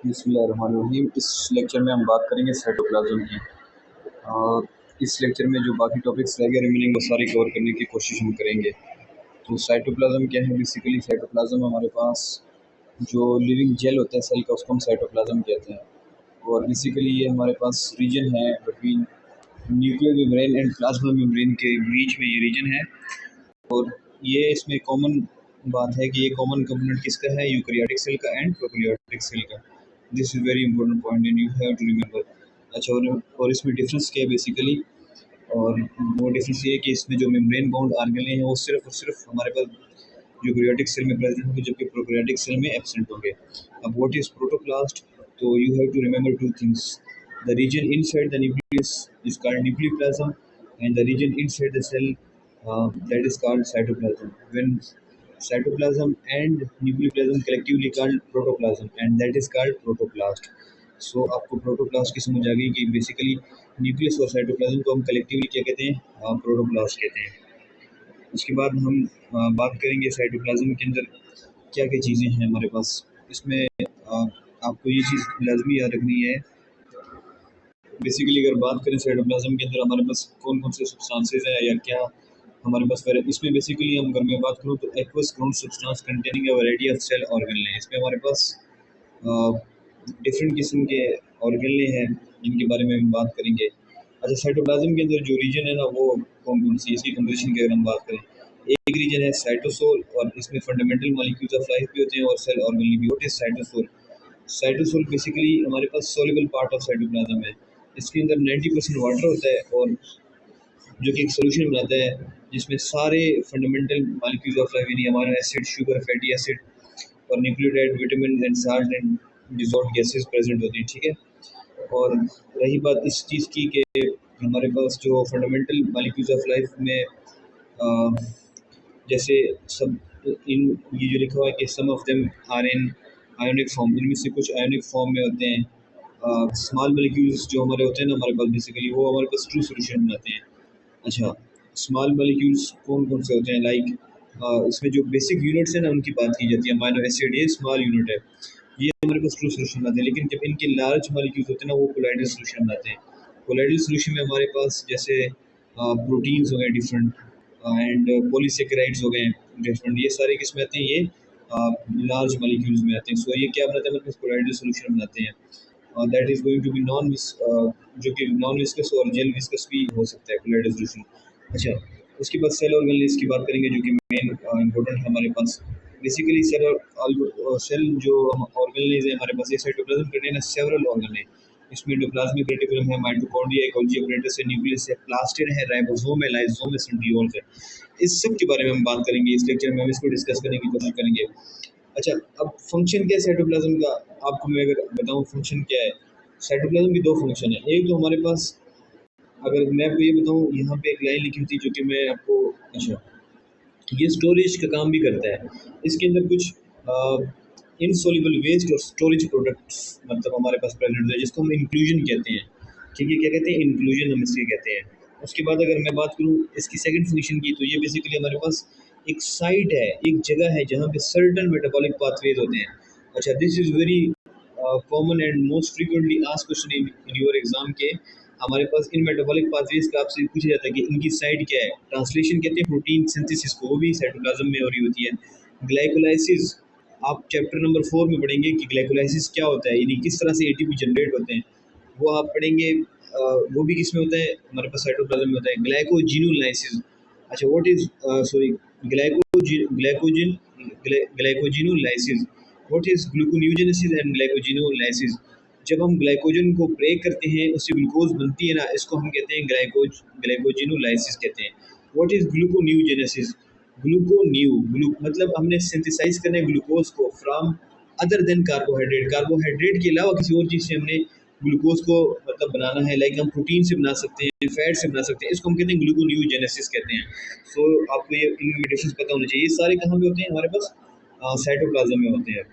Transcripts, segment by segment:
बिस्मिल्लाहिर्रहमानिर्रहीम। इस लेक्चर में हम बात करेंगे साइटोप्लाज्म की। और इस लेक्चर में जो बाकी टॉपिक्स रह गए रिमेनिंग वो सारी कवर करने की कोशिश हम करेंगे। तो साइटोप्लाज्म क्या है? बेसिकली साइटोप्लाज्म हमारे पास जो लिविंग जेल होता है सेल का, उसको हम साइटोप्लाज्म कहते हैं। और बेसिकली ये हमारे पास रीजन है between nuclear membrane and plasma membrane के बीच में ये रीजन है। और ये इसमें कॉमन बात है कि ये कॉमन कंपोनेंट किसका है? यूकैरियोटिक सेल का एंड प्रोकैरियोटिक सेल का। This is very important point and you have to remember. अच्छा, और इसमें डिफरेंस क्या है बेसिकली? और वो डिफरेंस ये है कि इसमें जो मेम्ब्रेन बाउंड आर्गेनेल हैं वो सिर्फ और सिर्फ हमारे पास यूकैरियोटिक सेल में प्रेजेंट होंगे, जबकि प्रोकैरियोटिक सेल में एब्सेंट होंगे। अब व्हाट इज प्रोटोप्लास्ट? तो you have to remember two things. The region inside the nucleus is called nucleoplasm and the region inside the cell that is called cytoplasm. When cytoplasm and nucleoplasm collectively called protoplasm and that is called protoplast. So आपको protoplast की समझ आ गई कि basically nucleus और cytoplasm को हम collectively क्या कहते हैं? प्रोटोप्लास्ट कहते हैं। उसके बाद हम बात करेंगे साइटोप्लाज्म के अंदर क्या क्या चीज़ें हैं हमारे पास। इसमें आपको ये चीज़ लाजमी याद रखनी है। बेसिकली अगर बात करें साइटोप्लाज्म के अंदर हमारे पास कौन कौन से सब्सटेंसेज हैं या क्या हमारे पास इसमें बेसिकली हम अगर मैं बात करूँ तो aqueous ground substance containing a variety of cell organelle है। इसमें हमारे पास डिफरेंट किस्म के ऑर्गेनेल हैं जिनके बारे में हम बात करेंगे। अच्छा, साइटोप्लाज्म के अंदर जो रीजन है ना वो कौन कौन सी, इसकी कंपोजिशन की अगर हम बात करें, एक रीजन है साइटोसोल और इसमें फंडामेंटल मॉलिक्यूल्स ऑफ लाइफ भी होते हैं और सेल ऑर्गेनेल भी। What is cytosol? Cytosol basically हमारे पास सोल्यूबल पार्ट ऑफ साइटोप्लाज्म है। इसके अंदर 90% वाटर होता है और जो कि एक सोल्यूशन बनाता है जिसमें सारे फंडामेंटल मॉलिक्यूल्स ऑफ लाइफ यानी amino acid, sugar, fatty acid और nucleotide, vitamin and salt and dissolved gases present होती हैं। ठीक है। और रही बात इस चीज़ की कि हमारे पास जो फंडामेंटल मॉलिक्यूल्स ऑफ लाइफ में जैसे सब इन ये जो लिखा हुआ है कि some of them are in ionic form, इनमें से कुछ आयोनिक फॉर्म में होते हैं। स्मॉल मॉलिक्यूल्स जो हमारे होते हैं ना हमारे पास बेसिकली वो हमारे पास ट्रू सोल्यूशन बनाते हैं। अच्छा, स्मॉल मॉलिक्यूल्स कौन कौन से होते हैं? लाइक इसमें जो बेसिक यूनिट्स हैं ना उनकी बात की जाती है। अमीनो एसिड ये स्मॉल यूनिट है, ये हमारे पास ट्रू सोल्यूशन बनाते हैं। लेकिन जब इनके लार्ज मॉलिक्यूल्स होते हैं ना वो कोलाइडल सोल्यूशन बनाते हैं। कोलाइडल सोल्यूशन में हमारे पास जैसे प्रोटीन्स हो गए डिफरेंट एंड पॉलीसेकेराइड्स हो गए डिफरेंट, ये सारे किस में आते हैं? ये लार्ज मॉलिक्यूल्स में आते हैं। सो ये क्या बनाते हैं? हमारे पास कोलाइडल सोल्यूशन बनाते हैं। That is going to be non जो कि नॉन विस्कस और जेल विस्कस भी हो सकता है कोलाइडल सोल्यूशन। अच्छा, उसके बाद सेल ऑर्गेनेल्स की बात करेंगे जो कि मेन इंपॉर्टेंट है हमारे पास। बेसिकली सेल जो ऑर्गेनेल्स है हमारे पास, ये साइटोप्लाज्म कंटेन सेवरल ऑर्गेनेल। इसमें एंडोप्लाज्मिक रेटिकुलम है, माइटोकॉन्ड्रिया है, गोल्गी apparatus है, न्यूक्लियस है, प्लास्टिड है, राइबोसोम है, लाइसोम है, सेंट्रियोल्स है। इस सब के बारे में हम बात करेंगे इस लेक्चर में, हम इसको डिस्कस करने की कोशिश करेंगे। अच्छा, अब फंक्शन क्या है साइटोप्लाज्म का? आपको मैं अगर बताऊं फंक्शन क्या है, साइटोप्लाज्म की दो फंक्शन है। एक तो हमारे पास, अगर मैं आपको ये बताऊं, यहाँ पे एक लाइन लिखी हुई थी जो कि मैं आपको, अच्छा, ये स्टोरेज का काम भी करता है। इसके अंदर कुछ इनसॉल्युबल वेस्ट और स्टोरेज प्रोडक्ट्स मतलब हमारे पास प्रेजेंट है जिसको हम इंक्लूजन कहते हैं। ठीक है, क्या कहते हैं? इंक्लूजन हम इसके कहते हैं। उसके बाद अगर मैं बात करूँ इसकी सेकंड फंक्शन की, तो ये बेसिकली हमारे पास एक साइट है, एक जगह है जहाँ पे सर्टन मेटाबॉलिक पाथवेज होते हैं। अच्छा, this is very common and most frequently asked question in your exam के। हमारे पास इन मेटाबॉलिक पाथवेज का आपसे पूछा जाता है कि इनकी साइट क्या है। ट्रांसलेशन कहते हैं प्रोटीन सिंथेसिस को, वो भी साइटोप्लाज्म में हो रही होती है। ग्लाइकोलाइसिस आप चैप्टर नंबर 4 में पढ़ेंगे कि ग्लाइकोलाइसिस क्या होता है, यानी किस तरह से एटीपी जनरेट होते हैं, वो आप पढ़ेंगे। वो भी किस में होता है? हमारे पास साइटोप्लाज्म में होता है। ग्लाइकोजिनोलाइसिस, अच्छा what is sorry glycogen glycogenolysis, what is gluconeogenesis and glycogenolysis. जब हम ग्लाइकोजन को ब्रेक करते हैं उससे ग्लूकोज बनती है ना, इसको हम कहते हैं ग्लाइकोजिनोलाइसिस कहते हैं। What is ग्लूकोन्यूजेनेसिस? ग्लू मतलब हमने सिंथेसाइज करना है ग्लूकोज को from other than carbohydrate. Carbohydrate के अलावा किसी और चीज़ से हमने ग्लूकोज को मतलब बनाना है। लाइक हम प्रोटीन से बना सकते हैं, फैट से बना सकते हैं, इसको हम कहते हैं ग्लूकोन्यूजेनेसिस कहते हैं। सो आपको ये इनमें डिफरेंस पता होना चाहिए। ये सारे कहाँ पे होते हैं? हमारे पास साइटोप्लाज्म में होते हैं।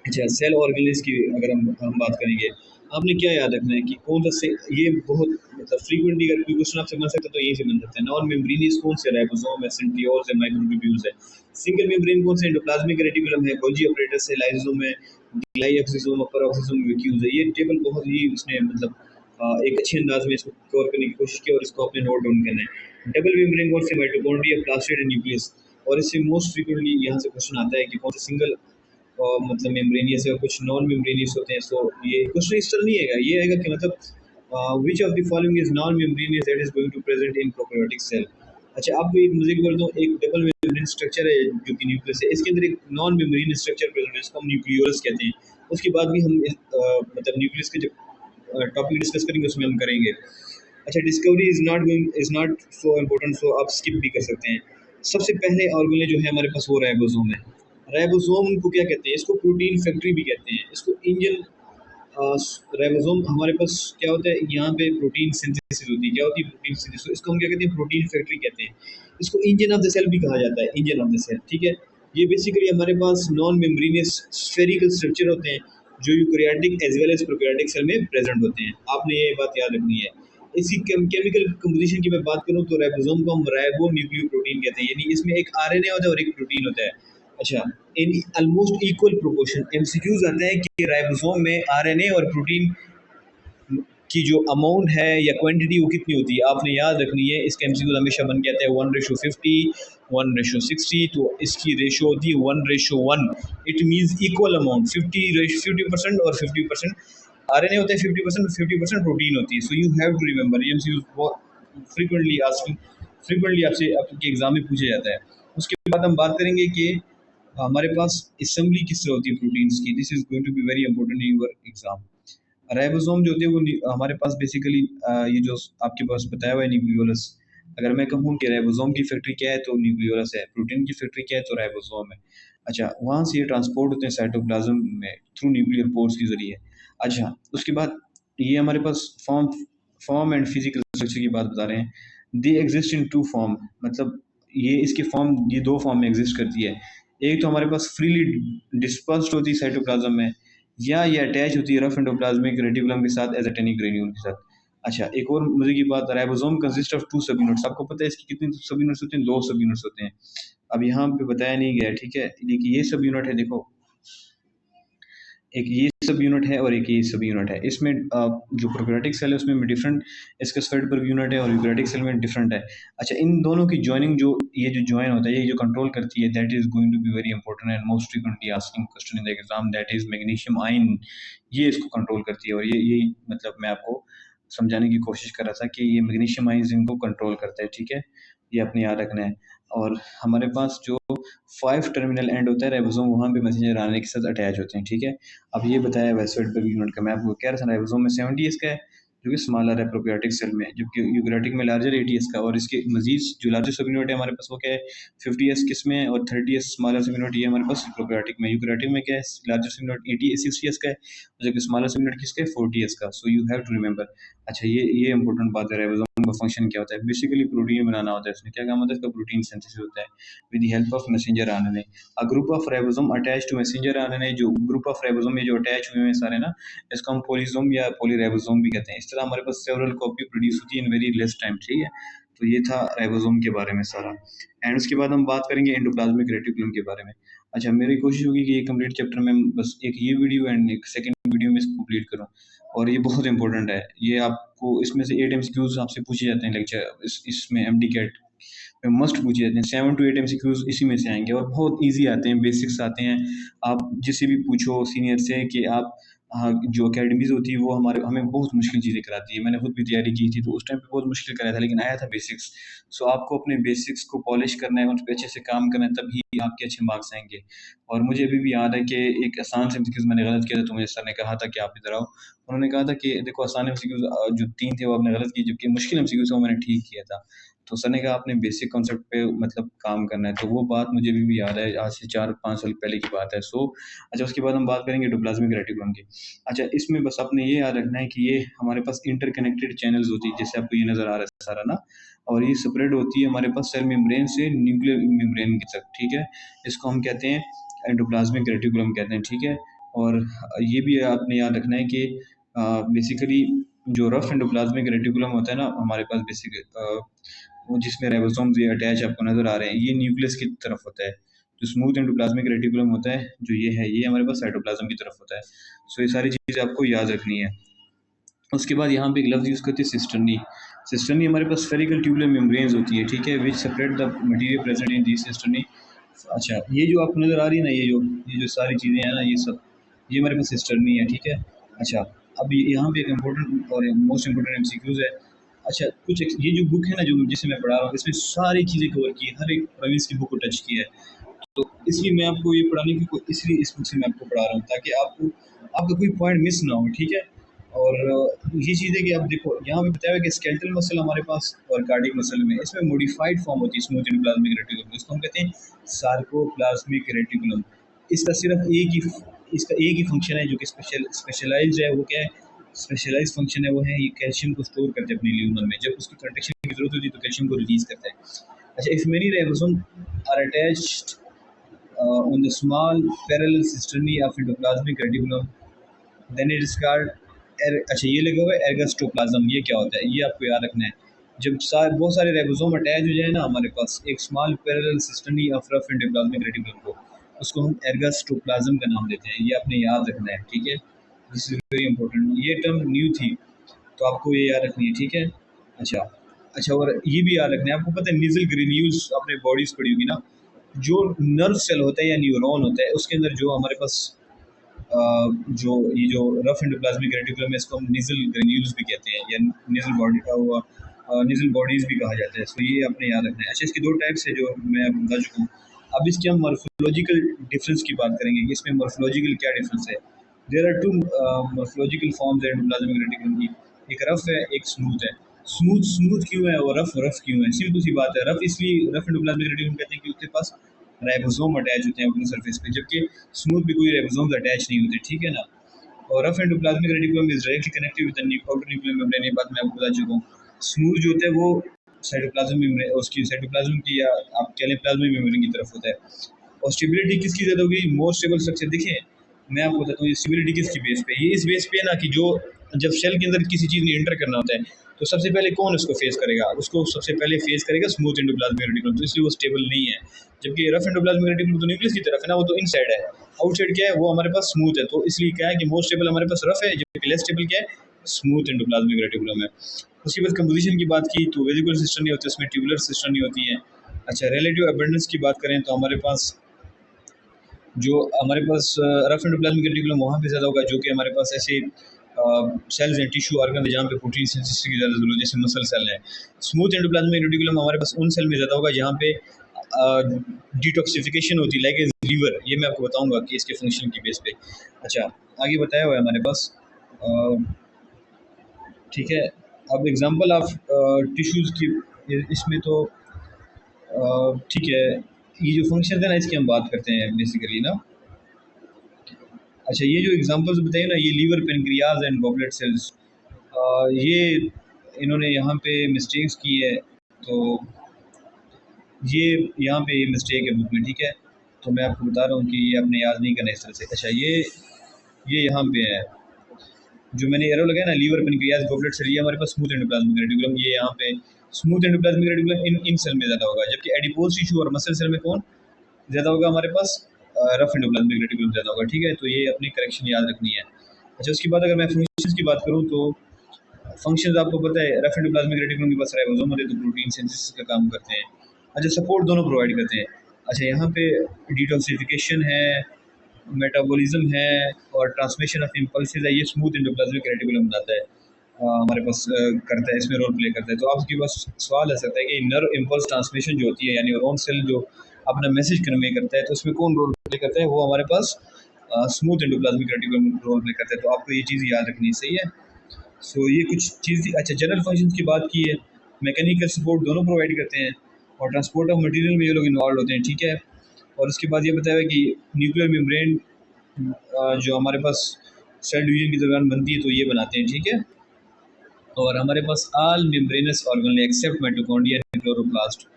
अच्छा, सेल ऑर्गेनेल्स की अगर हम बात करेंगे, आपने क्या याद रखना है कि कौन सा से ये बहुत मतलब फ्रीक्वेंटली अगर कोई क्वेश्चन आपसे बन सकता है तो यही से बन सकता है। नॉन मेम्ब्रेनियस कौन से राइबोसोम है, सेंट्रियोल्स है, माइक्रोट्यूब्यूल्स है। सिंगल मेम्ब्रेन कौन से एंडोप्लाज्मिक रेटिकुलम है, गोल्गी अपरेटस है, लाइसोसोम है, ग्लाइऑक्सिसोम, अपर ऑक्सिसोम, वैक्यूल्स है। ये टेबल बहुत ही उसने मतलब एक अच्छे अंदाज में इसको कवर करने की कोशिश की और इसको अपने नोट डाउन करना है। डबल मेम्ब्रेन कौन से, माइटोकॉन्ड्रिया, प्लास्टिड एंड न्यूक्लियस। और इससे मोस्ट फ्रीक्वेंटली यहाँ से क्वेश्चन आता है कि कौन सा सिंगल मतलब मेम्ब्रेनियस है और कुछ नॉन मेम्ब्रेनियस होते हैं। सो ये क्वेश्चन इस तरह नहीं आएगा, ये आएगा कि मतलब which of the following is non membranous that is going to present in prokaryotic cell. अच्छा, आपको एक मजे की बात बताऊं, एक डबल मेम्ब्रेन स्ट्रक्चर है जो कि न्यूक्लियस है, इसके अंदर एक नॉन मेम्ब्रेन स्ट्रक्चर प्रेजेंट है, इसको हम न्यूक्लियोलस कहते हैं। उसके बाद भी हम मतलब न्यूक्लियस के जो टॉपिक डिस्कस करेंगे उसमें हम करेंगे। अच्छा, discovery is not so important, so आप स्किप भी कर सकते हैं। सबसे पहले ऑर्गेनेल जो है हमारे पास वो राइबोसोम है। राइबोसोम को क्या कहते हैं, इसको प्रोटीन फैक्ट्री भी कहते हैं, इसको इंजन। राइबोसोम हमारे पास क्या होता है, यहाँ पे प्रोटीन सिंथेसिस होती है। क्या होती है प्रोटीन सिंथेसिस, इसको हम क्या कहते हैं, प्रोटीन फैक्ट्री कहते हैं। इसको इंजन ऑफ द सेल भी कहा जाता है, इंजन ऑफ द सेल, ठीक है। ये बेसिकली हमारे पास नॉन मेम्ब्रेनियस स्फेरिकल स्ट्रक्चर होते हैं जो eukaryotic as well as prokaryotic cell में प्रेजेंट होते हैं। आपने ये बात याद रखनी है। इसकी केमिकल कंपोजिशन की मैं बात करूं तो राइबोसोम को हम राइबो न्यूक्लियोप्रोटीन कहते हैं, यानी इसमें एक आरएनए होता है और एक प्रोटीन होता है। अच्छा, in almost equal proportion MCQs आते हैं कि राइबोसोम में आरएनए और प्रोटीन की जो अमाउंट है या क्वांटिटी वो कितनी होती है, आपने याद रखनी है। इसका एमसीक्यू हमेशा बन के आता है 1:50, 1:60, तो इसकी रेशो होती है 1:1। इट मीन्स इक्वल अमाउंट, 50% और 50% आरएनए होता है, 50% 50% प्रोटीन होती है। So you have to remember, ये एमसीक्यू फ्रीक्वेंटली आस्किंग, फ्रीक्वेंटली आपसे आपके एग्जाम में पूछा जाता है। उसके बाद हम बात करेंगे कि हमारे पास असेंबली किस तरह होती है प्रोटीन्स की। This is going to be very important in your exam. Ribosome जो होते हैं वो हमारे पास बेसिकली ये जो आपके पास बताया हुआ है न्यूक्लियोलस। अगर मैं कहूँ कि राइबोसोम की फैक्ट्री क्या है तो न्यूक्लियोलस है, प्रोटीन की फैक्ट्री क्या है तो राइबोसोम है। अच्छा, वहाँ से ये ट्रांसपोर्ट होते हैं साइटोप्लाज्म में थ्रू न्यूक्लियर पोर्स के जरिए। अच्छा, उसके बाद ये हमारे पास form form and physical structure की बात बता रहे हैं। They exist in two form, मतलब ये इसके फॉर्म, ये दो फॉर्म में एग्जिस्ट करती है। एक तो हमारे पास फ्रीली डिस्पर्स्ड होती है साइटोप्लाज्म में, या ये अटैच होती है रफ एंडोप्लाज्मिक रेटिकुलम के साथ एजेटेनिक ग्रेन्यूल के साथ। अच्छा, एक और मजे की बात, राइबोसोम कंसिस्ट ऑफ 2 सब यूनिट्स। आपको पता है इसकी कितनी सब यूनिट्स होते हैं, 2 सब यूनिट्स होते हैं। अब यहाँ पे बताया नहीं गया, ठीक है, लेकिन ये सब यूनिट है, देखो एक ये सब यूनिट है और एक ये सब यूनिट है। इसमें जो प्रोकैरियोटिक सेल है उसमें भी डिफरेंट इसका स्फेड पर यूनिट है और यूकैरियोटिक सेल में डिफरेंट है। अच्छा, इन दोनों की जॉइनिंग जो ये जो जॉइन होता है, ये जो कंट्रोल करती है, that is going to be very important and most frequently asking question in the exam, that is magnesium ion. ये इसको कंट्रोल करती है और ये यही मतलब मैं आपको समझाने की कोशिश कर रहा था कि ये मैग्नीशियम आयन इनको कंट्रोल करता है, ठीक है। ये अपने याद रखना है। और हमारे पास जो 5 टर्मिनल एंड होता है राइबोसोम, वहाँ पे मैसेंजर आरएनए के साथ अटैच होते हैं, ठीक है। अब ये बताया वेस्टवर्ड पर यूनिट का, मैं आपको कह रहा था राइबोसोम में 70s का है जो कि स्मॉलर है प्रोकैरियोटिक सेल में, जबकि यूकैरियोटिक में लार्जर 80s का। और इसके मजीद जो लार्जर सब यूनिट है हमारे पास वो क्या है, 50s किस में है और 30s स्मॉलर सब यूनिट, ये हमारे पास प्रोकैरियोटिक में। यूकैरियोटिक में क्या है, लार्जर सब यूनिट 60s का है, जबकि स्मॉलर सब यूनिट किसका है, 40s का। So you have to remember. अच्छा, ये इंपॉर्टेंट बात है, राइबोसोम का फंक्शन क्या होता है, बेसिकली प्रोटीन बनाना होता है। इसमें क्या काम होता है, इसका प्रोटीन सिंथेसिस होता है with the help of messenger RNA. A group of ribosome attach to messenger RNA, जो ग्रुप ऑफ राइबोसोम में जो अटैच हुए हैं सारे ना, इसको हम पोलिसोम या पॉलीराइबोसोम भी कहते हैं। इस तरह हमारे पास सेवरल कॉपी प्रोड्यूस होती है इन वेरी लेस टाइम, ठीक है। तो ये था राइबोसोम के बारे में सारा। एंड उसके बाद हम बात करेंगे एंडोप्लाज्मिक रेटिकुलम के बारे में। अच्छा, मेरी कोशिश होगी कि ये कंप्लीट चैप्टर में बस एक ये वीडियो एंड एक सेकंड वीडियो में इसको कंप्लीट करूँ। और ये बहुत इंपॉर्टेंट है, ये आपको इसमें से 8 एमसीक्यूज आपसे पूछे जाते हैं लेक्चर इसमें एमडी कैट में मस्ट पूछे जाते हैं। 7 to 8 एमसीक्यूज इसी में से आएंगे और बहुत इजी आते हैं, बेसिक्स आते हैं। आप जिससे भी पूछो सीनियर से कि आप हाँ, जो अकेडमीज़ होती है वो हमें बहुत मुश्किल चीज़ें कराती है। मैंने खुद भी तैयारी की थी तो उस टाइम पे बहुत मुश्किल कराया था, लेकिन आया था बेसिक्स। सो आपको अपने बेसिक्स को पॉलिश करना है, उन पे अच्छे से काम करना है, तभी आपके अच्छे मार्क्स आएंगे। और मुझे अभी भी याद है कि एक आसान से एमसीक्यूज मैंने गलत किया था, तो मुझे सर ने कहा था कि आप इधर आओ। उन्होंने कहा था कि देखो आसान एमसीक्यूज जो 3 थे वो आपने गलत किए, जबकि मुश्किल एमसीक्यूज वो मैंने ठीक किया था। तो सर ने कहा आपने बेसिक कॉन्सेप्ट पे मतलब काम करना है, तो वो बात मुझे अभी भी याद है, आज से 4-5 साल पहले की बात है। सो अच्छा, उसके बाद हम बात करेंगे एंडोप्लाज्मिक रेटिकुलम की। अच्छा, इसमें बस आपने ये याद रखना है कि ये हमारे पास इंटरकनेक्टेड चैनल्स होती है, जैसे आपको ये नज़र आ रहा है सारा ना, और ये स्प्रेड होती है हमारे पास सेल मेम्ब्रेन से न्यूक्लियर मेम्ब्रेन तक, ठीक है। इसको हम कहते हैं एंडोप्लाज्मिक रेटिकुलम कहते हैं, ठीक है। और ये भी आपने याद रखना है कि बेसिकली जो रफ एंडोप्लाज्मिक रेटिकुलम होता है ना हमारे पास वो जिसमें राइबोसोम्स ये अटैच आपको नज़र आ रहे हैं, ये न्यूक्लियस की तरफ होता है। जो स्मूथ एंडोप्लाज्मिक रेटिकुलम होता है जो ये है, ये हमारे पास साइटोप्लाज्म की तरफ होता है। सो ये सारी चीज़ें आपको याद रखनी है। उसके बाद यहाँ पे एक लफ्ज़ यूज़ करते हैं सिस्टर्नी। सिस्टर्नी हमारे पास स्फेरिकल ट्यूबुलर मेम्ब्रेन्स होती है, ठीक है, विच separate the material present in the cisternae. अच्छा, ये जो आपको नज़र आ रही है ना, ये जो सारी चीज़ें हैं ना, ये सब ये हमारे पास सिस्टर्नी है, ठीक है। अच्छा, अब यहाँ पे एक इम्पोर्टेंट और मोस्ट इम्पोर्टेंट एमसीक्यूज़ है। अच्छा, ये जो बुक है ना, जो जिसे मैं पढ़ा रहा हूँ, इसमें सारी चीज़ें कवर की है, हर एक प्रोविंस की बुक को टच किया है। तो इसलिए मैं आपको ये पढ़ाने की इसलिए इस बुक से मैं आपको पढ़ा रहा हूँ, ताकि आपको आपका कोई पॉइंट मिस ना हो, ठीक है। और ये चीज़ है कि आप देखो यहाँ पे बताया हुआ है कि स्केलेटल मसल हमारे पास और कार्डियक मसल में इसमें मॉडिफाइड फॉर्म होती है स्मूथ एंडोप्लाज्मिक रेटिकुलम, इसको हम कहते हैं सार्कोप्लाज्मिक रेटिकुलम। इसका सिर्फ एक ही फंक्शन है जो कि स्पेशलाइज्ड है। वो क्या है? स्पेशलाइज्ड फंक्शन है, वो है ये कैल्शियम को स्टोर करते हैं अपने ल्यूमन में। जब उसकी कंट्रैक्शन की जरूरत होती है तो कैल्शियम को रिलीज करता है। अच्छा, if many ribosome are attached on the small parallel cisternae of endoplasmic reticulum, then it is called अच्छा, ये लगा हुआ है एर्गोस्टोप्लाज्म। ये क्या होता है ये आपको याद रखना है। जब बहुत सारे राइबोसोम अटैच हो जाए ना हमारे पास एक small parallel cisternae of rough endoplasmic reticulum को, उसको हम एर्गोस्टोप्लाज्म का नाम देते हैं। ये आपने याद रखना है, ठीक है। This is very important. ये टर्म न्यू थी तो आपको ये याद रखनी है, ठीक है। अच्छा अच्छा, और ये भी याद रखना है, आपको पता है निजल ग्रेन्यूल्स आपने बॉडीज पढ़ी होगी ना, जो नर्व सेल होता है या न्यूरॉन होता है उसके अंदर जो हमारे पास जो ये जो रफ एंडोप्लाज्मिक रेटिकुलम है, इसको हम निजल ग्रेन्यूल्स भी कहते हैं या निजल बॉडी निजल बॉडीज भी कहा जाता है। सो ये आपने याद रखना है। अच्छा, इसके दो टाइप्स है जो मैं बता चुका हूँ। अब इसके हम मॉर्फोलॉजिकल डिफरेंस की बात करेंगे कि इसमें मॉर्फोलॉजिकल क्या डिफरेंस है। There are two morphological forms endoplasmic reticulum की, एक रफ है एक स्मूथ है। स्मूथ स्मूथ क्यों है और रफ रफ क्यों है? सिंपल सी बात है, रफ इसलिए रफ एंडोप्लाज्मिक रेटिकुलम कहते हैं कि उसके पास राइबोसोम अटैच होते हैं अपनी सरफेस पे, जबकि स्मूथ भी कोई राइबोसोम्स अटैच नहीं होते, ठीक है ना। और rough endoplasmic reticulum is directly connected with the outer nuclear membrane. ये बात मैं आपको बता चुका हूँ। स्मूथ जो होता है वो साइटोप्लाज्म मेम्ब्रेन, उसकी साइटोप्लाज्म की या आप कह लें प्लाज्मिक मेम्ब्रेन की तरफ होता है। और स्टेबिलिटी किसकी ज़्यादा होगी? More stable structure. देखिए मैं आपको बताता हूँ ये स्टेबिलिटी किसकी बेस पे, ये इस बेस पे है ना कि जो जब सेल के अंदर किसी चीज़ ने एंटर करना होता है तो सबसे पहले कौन उसको फेस करेगा? उसको सबसे पहले फेस करेगा स्मूथ एंडोप्लाज्मिक रेटिकुलम, तो इसलिए वो स्टेबल नहीं है। जबकि रफ एंडोप्लाज्मिक रेटिकुलम तो न्यूक्लियस की तरफ है ना, वो तो इनसाइड है। आउटसाइड क्या है? वो हमारे पास स्मूथ है। तो इसलिए क्या है कि मोर स्टेबल हमारे पास रफ है, जबकि लेस स्टेबल क्या है? स्मूथ एंडोप्लाज्मिक रेटिकुलम है। उसके बाद कंपोजिशन की बात की तो वेजिकुलर सिस्टम नहीं होती, उसमें ट्यूबुलर सिस्टम नहीं होती है। अच्छा, रिलेटिव अबंडेंस की बात करें तो हमारे पास रफ एंडोप्लाज्मिक रेटिकुलम वहाँ पे ज़्यादा होगा जो कि हमारे पास ऐसे सेल्स हैं, टिश्यू ऑर्गन है जहाँ पे प्रोटीन सिंथेसिस की ज़्यादा जरूरत है, जैसे मसल सेल है। स्मूथ एंडोप्लाज्मिक रेटिकुलम हमारे पास उन सेल में ज़्यादा होगा जहाँ पे डिटॉक्सिफिकेशन होती है, लाइक ए लीवर। ये मैं आपको बताऊंगा कि इसके फंक्शन की बेस पे। अच्छा, आगे बताया हुआ है हमारे पास, ठीक है। अब एग्जांपल ऑफ टिश्यूज़ की इसमें तो ठीक है, ये जो फंक्शन है ना इसकी हम बात करते हैं बेसिकली ना। अच्छा, ये जो एग्जांपल्स बताइए ना, ये liver, pancreas and goblet cells, ये इन्होंने यहाँ पे मिस्टेक्स की है। तो ये यहाँ पे ये मिस्टेक है बुक में, ठीक है। तो मैं आपको बता रहा हूँ कि ये आपने याद नहीं करना इस तरह से। अच्छा, ये यहाँ पे है जो मैंने एरो लगाया ना, लीवर, पेनक्रियाज, गॉबलेट सेल, ये हमारे पास स्मूथ एंडोप्लाज्मिक रेटिकुलम। ये यहाँ पे स्मूथ एंडोप्लाज्मिक रेटिकुलम इन सेल में ज़्यादा होगा, जबकि एडिपोज टिश्यू और मसल सेल में कौन ज़्यादा होगा? हमारे पास रफ एंडोप्लाज्मिक रेटिकुलम ज़्यादा होगा, ठीक है। तो ये अपनी करेक्शन याद रखनी है। अच्छा, उसके बाद अगर मैं फंक्शंस की बात करूँ तो फंक्शंस आपको पता है, रफ एंडोप्लाज्मिक रेटिकुलम के पास राइबोसोम होते हैं तो प्रोटीन सिंथेसिस का काम करते हैं। अच्छा, सपोर्ट दोनों प्रोवाइड करते हैं। अच्छा, यहाँ पे डिटॉक्सिफिकेशन है, मेटाबॉलिज्म है और ट्रांसमिशन ऑफ इम्पल्सेस है, ये स्मूथ एंडोप्लाज्मिक रेटिकुलम बनाता है, हमारे पास करता है, इसमें रोल प्ले करता है। तो आपके पास सवाल आ सकता है कि नर्व इम्पल्स ट्रांसमिशन जो होती है यानी न्यूरॉन सेल जो अपना मैसेज कन्वे करता है, तो उसमें कौन रोल प्ले करता है? वो हमारे पास smooth endoplasmic reticulum role play करता है। तो आपको ये चीज़ याद रखनी सही है। सो ये कुछ चीज़ थी। अच्छा, जनरल फंक्शन की बात की है, मैकेनिकल सपोर्ट दोनों प्रोवाइड करते हैं और ट्रांसपोर्ट ऑफ मटेरियल में ये लोग इन्वॉल्व होते हैं, ठीक है। और उसके बाद ये बताया है कि न्यूक्लियर मेम्ब्रेन जो हमारे पास सेल डिवीजन के दौरान बनती है तो ये बनाते हैं, ठीक है। और हमारे पास all membranous organelle except mitochondria and chloroplast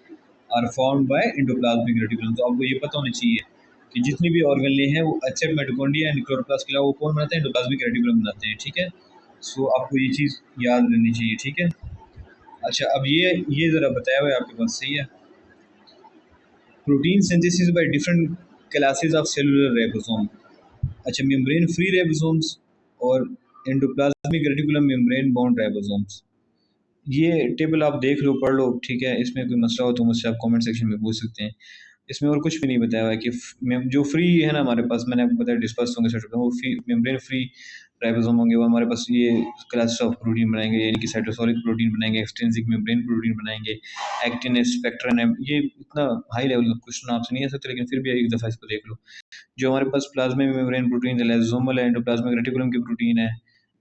are formed by endoplasmic reticulum. तो आपको ये पता होना चाहिए कि जितनी भी ऑर्गेनेल हैं वो एक्सेप्ट माइटोकॉन्ड्रिया एंड क्लोरोप्लास्ट के अलावा वो कौन बनाते हैं? एंडोप्लाज्मिक रेटिकुलम बनाते हैं, ठीक है। सो आपको ये चीज़ याद रहनी चाहिए, ठीक है। अच्छा, अब ये ज़रा बताया हुआ है आपके पास, सही है। Protein synthesis by different classes of cellular ribosome. अच्छा, मेम्ब्रेन फ्री राइबोसोम्स और endoplasmic reticulum membrane bound ribosomes. ये टेबल आप देख लो, पढ़ लो, ठीक है। इसमें कोई मसला हो तो मुझसे आप कमेंट सेक्शन में पूछ सकते हैं। इसमें और कुछ भी नहीं बताया हुआ है कि जो फ्री है ना हमारे पास, मैंने आपको बताया डिस्पर्स होंगे सेट वो फ्री मेम्ब्रेन फ्री राइबोसोम होंगे, वो हमारे पास ये क्लासेस ऑफ प्रोटीन बनाएंगे, यानी कि साइटोसोलिक प्रोटीन बनाएंगे, एक्सट्रिंसिक मेम्ब्रेन प्रोटीन बनाएंगे, एक्टिन है, स्पेक्ट्रन है। ये इतना हाई लेवल का क्वेश्चन आपसे नहीं आ सकता, लेकिन फिर भी एक दफ़ा इसको देख लो। जो हमारे पास प्लाज्मा मेम्ब्रेन प्रोटीन है, लाइसोसोमल है, एंडोप्लाज्मिक रेटिकुलम की प्रोटीन है,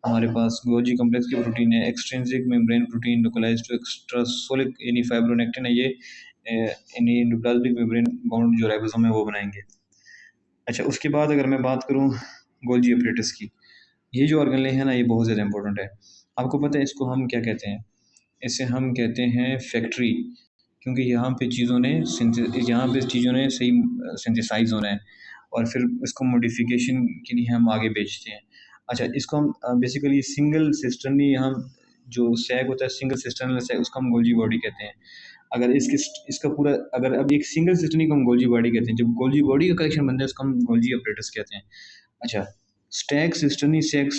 हमारे पास गोल्जी कॉम्प्लेक्स की प्रोटीन है, extrinsic membrane protein localized to extracellular यानी फाइब्रोनेक्टिन है, ये यानी एंडोप्लाज्मिक मेम्ब्रेन बाउंड जो राइबोसोम है वो बनाएंगे। अच्छा, उसके बाद अगर मैं बात करूँ गोल्जी अपरेटस की, ये जो ऑर्गेनेल है ना, ये बहुत ज़्यादा इंपॉर्टेंट है। आपको पता है इसको हम क्या कहते हैं? इसे हम कहते हैं फैक्ट्री, क्योंकि यहाँ पे चीज़ों ने सही सिंथेसाइज़ होना है और फिर इसको मॉडिफिकेशन के लिए हम आगे बेचते हैं। अच्छा, इसको हम बेसिकली सिंगल सिस्टर्नी, हम जो सैक होता है सिंगल सिस्टर्नल सैक, उसको हम गोल्जी बॉडी कहते हैं। अगर इसकी इसका पूरा अगर अब एक सिंगल सिस्टर्नी को हम गोल्जी बॉडी कहते हैं, जब गोल्जी बॉडी का कलेक्शन बनता है उसको हम गोल्जी अपरेटस कहते हैं। अच्छा, stack cisternae sex,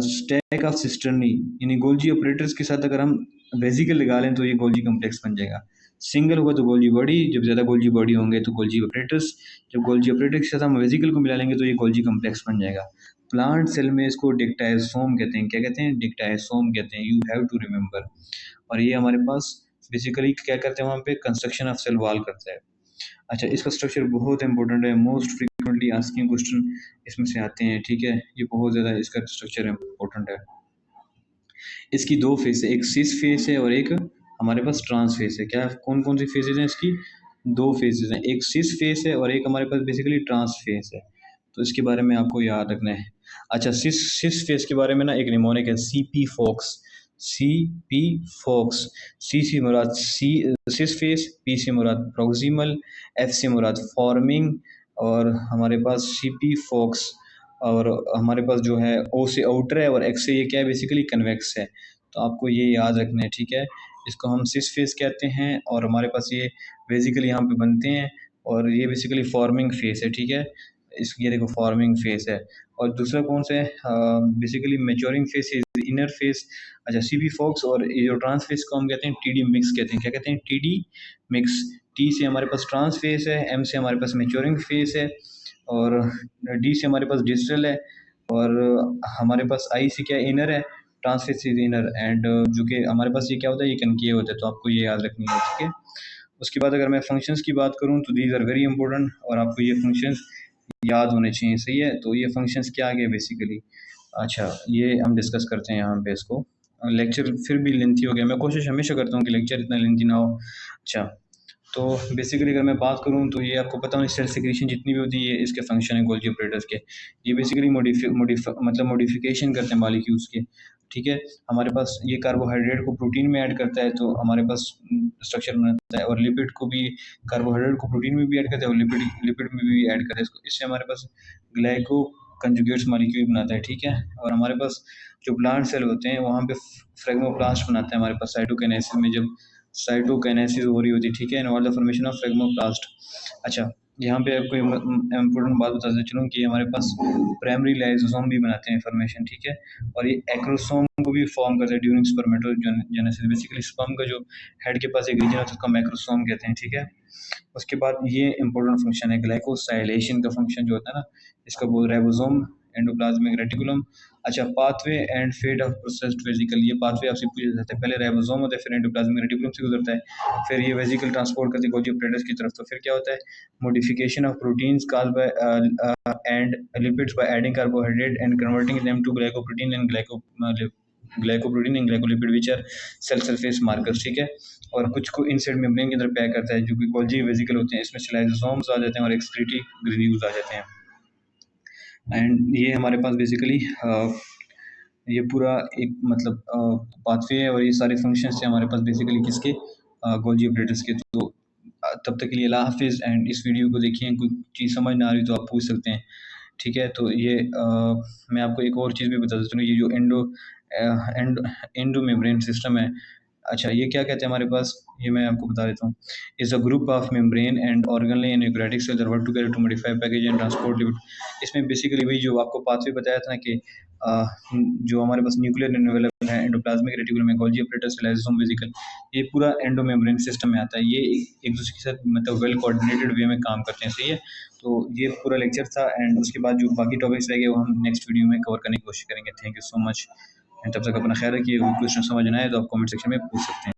stack of cisternae यानी गोल्जी ऑपरेटर्स के साथ अगर हम वेजिकल लगा लें तो ये गोल्जी कम्प्लेक्स बन जाएगा। सिंगल होगा तो गोल्जी बॉडी, जब ज़्यादा गोल्जी बॉडी होंगे तो गोल्जी ऑपरेटर्स, जब गोल्जी ऑपरेटर के साथ हम वेजिकल को मिला लेंगे तो ये गोल्जी कम्प्लेक्स बन जाएगा। प्लांट सेल में इसको डिक्टाइसोम कहते हैं। क्या कहते हैं? डिक्टाइसोम कहते हैं। You have to remember. और ये हमारे पास बेसिकली क्या करते हैं, वहाँ पे कंस्ट्रक्शन ऑफ सेल वॉल करता है। अच्छा, इसका स्ट्रक्चर बहुत इंपॉर्टेंट है, मोस्ट फ्रीक्वेंटली आस्किंग क्वेश्चन इसमें से आते हैं, ठीक है। ये बहुत ज़्यादा इसका स्ट्रक्चर इंपॉर्टेंट है। इसकी दो फेस है, एक सिस फेस है और एक हमारे पास ट्रांस फेस है। क्या कौन कौन सी फेसेज हैं इसकी? दो फेसेज हैं, एक सिस फेस है और एक हमारे पास बेसिकली ट्रांस फेस है। तो इसके बारे में आपको याद रखना है। अच्छा, सिस फेस के बारे में ना एक निमोनिक है, C P fox. C P fox. C से मुराद सी सिस फेस, पी से मुराद प्रोक्सिमल, एफ से मुराद फॉर्मिंग, और हमारे पास सी पी फोक्स, और हमारे पास जो है ओ से आउटर है और एक्स से ये क्या है, बेसिकली कन्वेक्स है। तो आपको ये याद रखना है, ठीक है। इसको हम सिस फेस कहते हैं और हमारे पास ये बेसिकली यहाँ पे बनते हैं, और ये बेसिकली फॉर्मिंग फेस है, ठीक है। इस ये देखो फॉर्मिंग फेस है। और दूसरा कौन सा है? Basically maturing face is inner face. अच्छा, सी बी फॉक्स और ये जो ट्रांस फेस को हम कहते हैं टी डी मिक्स कहते हैं। क्या कहते हैं? T D mix. टी से हमारे पास ट्रांस फेस है, एम से हमारे पास मेच्योरिंग फेस है, और डी से हमारे पास डिस्टल है, और हमारे पास आई से क्या इनर है, ट्रांसफेस इज इनर, एंड जो कि हमारे पास ये क्या होता है, ये कनकेव होता है। तो आपको ये याद रखनी है, ठीक है। उसके बाद अगर मैं फंक्शंस की बात करूँ तो दीज आर वेरी इंपॉर्टेंट, और आपको ये फंक्शंस याद होने चाहिए, सही है। तो ये फंक्शंस क्या आ गए बेसिकली। अच्छा, ये हम डिस्कस करते हैं यहाँ पे इसको। लेक्चर फिर भी लेंथी हो गया, मैं कोशिश हमेशा करता हूँ कि लेक्चर इतना लेंथी ना हो। अच्छा, तो बेसिकली अगर मैं बात करूँ तो ये आपको पता होनी, सेल सिक्रीशन जितनी भी होती है ये इसके फंक्शन है गोल्जी ऑपरेटर्स के। ये बेसिकली मॉडिफिकेशन करते हैं मॉलिक्यूल्स के, ठीक है। हमारे पास ये कार्बोहाइड्रेट को प्रोटीन में ऐड करता है तो हमारे पास स्ट्रक्चर बनाता है, और लिपिड को भी, कार्बोहाइड्रेट को प्रोटीन में भी ऐड करता है और लिपिड लिपिड में भी ऐड करता है इसको। इससे हमारे पास ग्लाइको कंजुगेट्स मॉलिक्यूल बनाता है, ठीक है। और हमारे पास जो प्लांट सेल होते हैं वहाँ पे फ्रेगमोप्लास्ट बनाते हैं हमारे पास साइटोकाइनेसिस में, जब साइटोकाइनेसिस हो रही होती है, ठीक है, इन्वॉल्व द फॉर्मेशन ऑफ फ्रेगमोप्लास्ट। अच्छा, यहाँ पे आपको इम्पोर्टेंट बात बताते चलूँ कि हमारे पास प्राइमरी लाइसोसोम भी बनाते हैं फॉर्मेशन, ठीक है। और ये एक्रोसोम को भी फॉर्म करते हैं ड्यूरिंग स्पर्मेटोजेनेसिस। बेसिकली स्पर्म का जो हेड के पास एक रीजन होता है उसको मैक्रोसोम कहते हैं, ठीक है। उसके बाद ये इंपॉर्टेंट फंक्शन है ग्लाइकोसाइलेशन का फंक्शन जो होता है ना, इसका वो राइबोसोम, एंडोप्लाज्मिक रेटिकुलम। अच्छा, pathway and fate of processed vesicle, ये पाथवे आपसे पूछा जाता है, पहले राइबोसोम होता है, फिर एंडोप्लाज्मिक रेटिकुलम से गुजरता है, फिर ये वेजिकल ट्रांसपोर्ट करती है गोल्जी ऑपरेटर्स की तरफ। तो फिर क्या होता है, modification of proteins called by and lipids by adding carbohydrate and converting them to glycoprotein and glycoprotein and glycolipid which are cell surface markers, ठीक है। और कुछ को इनसाइड मेम्ब्रेन के अंदर पैक करता है जो कि गोल्जी वेजिकल होते हैं, इसमें लाइसोसोम्स आ जाते हैं और एक्सक्रीटरी ग्रेन्यूल्स आ जाते हैं। एंड ये हमारे पास बेसिकली ये पूरा एक मतलब पाथवे है, और ये सारे फंक्शंस हैं हमारे पास बेसिकली किसके, गोल्जी ऑपरेटर्स के। तो तब तक के लिए अल्लाह हाफिज़, एंड इस वीडियो को देखिए, कोई चीज़ समझ ना आ रही तो आप पूछ सकते हैं। ठीक है, तो ये मैं आपको एक और चीज़ भी बता देता हूँ, ये जो एंडो एंडो मेम्ब्रेन सिस्टम है। अच्छा, ये क्या कहते हैं हमारे पास, ये मैं आपको बता देता हूँ। Is a group of membrane and organelle and eukaryotic cells that work together to modify package and transport lipid. इसमें बेसिकली वही जो आपको पाथवे बताया था ना कि जो हमारे पास न्यूक्लियर एनवेलप है, एंडोप्लाज्मिक रेटिकुलम है, गोल्गी अपरेटस, लाइसोसोम वेसिकल, ये पूरा एंडो मेम्ब्रेन सिस्टम में आता है। ये एक दूसरे के साथ मतलब वेल कोऑर्डिनेटेड वे में काम करते हैं, सही है। तो ये पूरा लेक्चर था, एंड उसके बाद जो बाकी टॉपिक्स रह गए वो हम नेक्स्ट वीडियो में कवर करने की कोशिश करेंगे। Thank you so much. तब तक अपना ख्याल रखिए। कोई क्वेश्चन समझ ना आए तो आप कमेंट सेक्शन में पूछ सकते हैं।